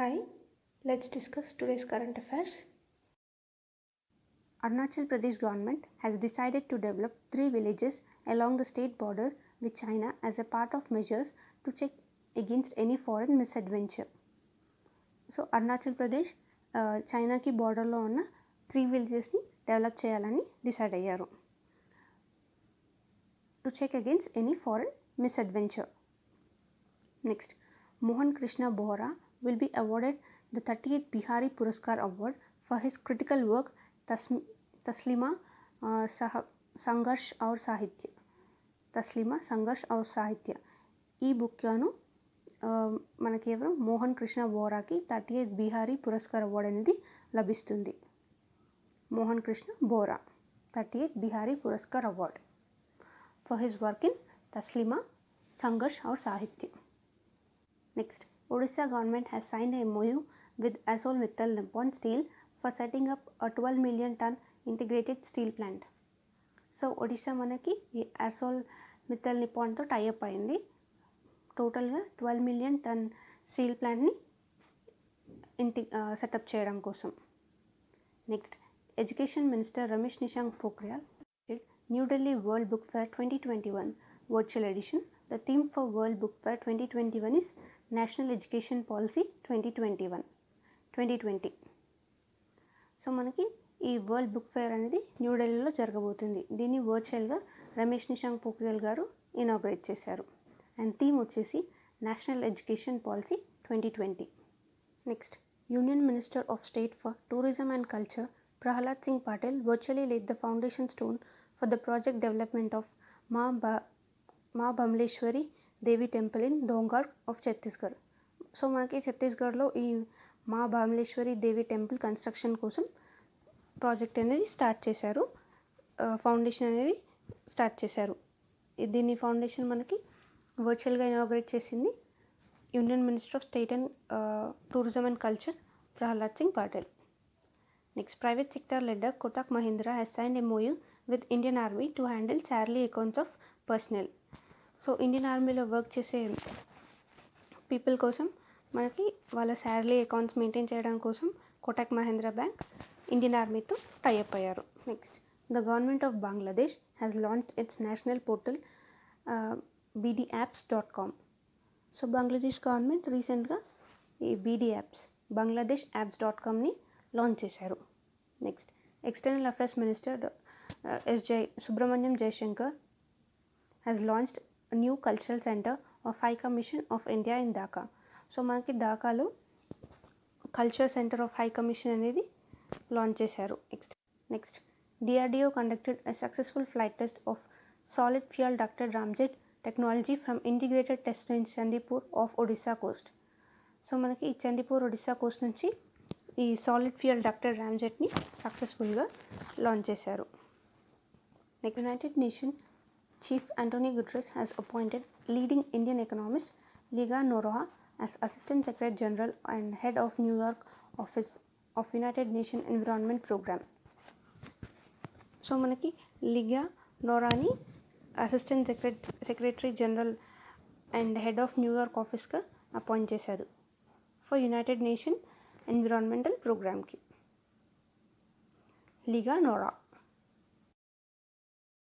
Hi, let's discuss today's current affairs. Arunachal Pradesh government has decided to develop 3 villages along the state border with China as a part of measures to check against any foreign misadventure. సో అరుణాచల్ ప్రదేశ్ చైనాకి బార్డర్లో ఉన్న 3 విలేజెస్ని develop చేయాలని decide అయ్యారు to check against any foreign misadventure. Next, Mohan Krishna Bohra will be awarded the 38th Bihari Puraskar Award for his critical work Taslima Sangharsh aur Sahitya. Taslima Sangharsh aur Sahitya ఈ book గాను మనకి ఎవరు మోహన్ కృష్ణ బోరాకి 38th Bihari Puraskar award అనేది లభిస్తుంది. Mohan Krishna Bora 38th Bihari Puraskar award for his work in Taslima Sangharsh aur Sahitya. Next, Odisha government has signed a MOU with Asol Mittal Nippon Steel for setting up a 12 million ton integrated steel plant. So Odisha మనకి ఈ అసోల్ Mittal నిప్పాన్తో tie up అయింది. టోటల్గా 12 million ton steel ప్లాంట్ని setup చేయడం కోసం. Next, education minister Ramesh Nishank Pokhriyal New Delhi world book fair 2021 virtual edition. The theme for World Book Fair 2021 is National Education Policy 2020. So మనకి ఈ world book fair అనేది న్యూఢిల్లీలో జరగబోతుంది. దీన్ని వర్చువల్గా రమేష్ నిశాంక్ పోఖ్రియాల్ గారు ఇనాగ్రేట్ చేశారు. అండ్ థీమ్ వచ్చేసి national education policy 2020. Next, union minister of state for tourism and culture Prahlad Singh Patel virtually laid the foundation stone for the project development of Maa Bamleshwari Devi temple in Dongargarh of Chhattisgarh. So మనకి ఛత్తీస్గఢ్లో ఈ మా బమ్లేశ్వరి దేవి టెంపుల్ కన్స్ట్రక్షన్ కోసం project అనేది start చేశారు. Foundation అనేది start చేశారు. దీని foundation మనకి వర్చువల్గా ఇనాగ్రేట్ చేసింది union minister of state and tourism and culture Prahlad Singh Patel. Next, private sector leader Kotak Mahindra has signed a MOU with Indian Army to handle salary accounts of personnel. So Indian ఆర్మీలో work చేసే people కోసం మనకి వాళ్ళ salary accounts maintain చేయడం కోసం Kotak Mahindra bank Indian ఆర్మీతో tie up అయ్యారు. Next, the government of Bangladesh has launched its national portal bdapps.com. So Bangladesh government రీసెంట్గా ఈ బంగ్లాదేశ్ యాప్స్.comని లాంచ్ చేశారు. Next, external affairs minister Subrahmanyam Jaishankar has launched a new cultural center of High Commission of India in Dhaka. So మనకి ఢాకాలో culture center of high commission అనేది launch చేశారు. Next, DRDO conducted a successful flight test of solid fuel ducted ramjet technology from integrated test range Chandipur of Odisha coast. So మనకి ఈ చందీపూర్ Odisha Coast నుంచి ఈ solid fuel ducted రామ్జెట్ని సక్సెస్ఫుల్గా launch చేశారు. Next, United nation Chief Antonio Guterres has appointed leading Indian economist Liga Noronha as Assistant Secretary General and Head of New York Office of United Nations Environment Program. So మనకి Ligia Noronha assistant secretary general and head of New York ఆఫీస్గా appoint చేశారు for United Nation environmental ప్రోగ్రామ్కి. లిగా నోరా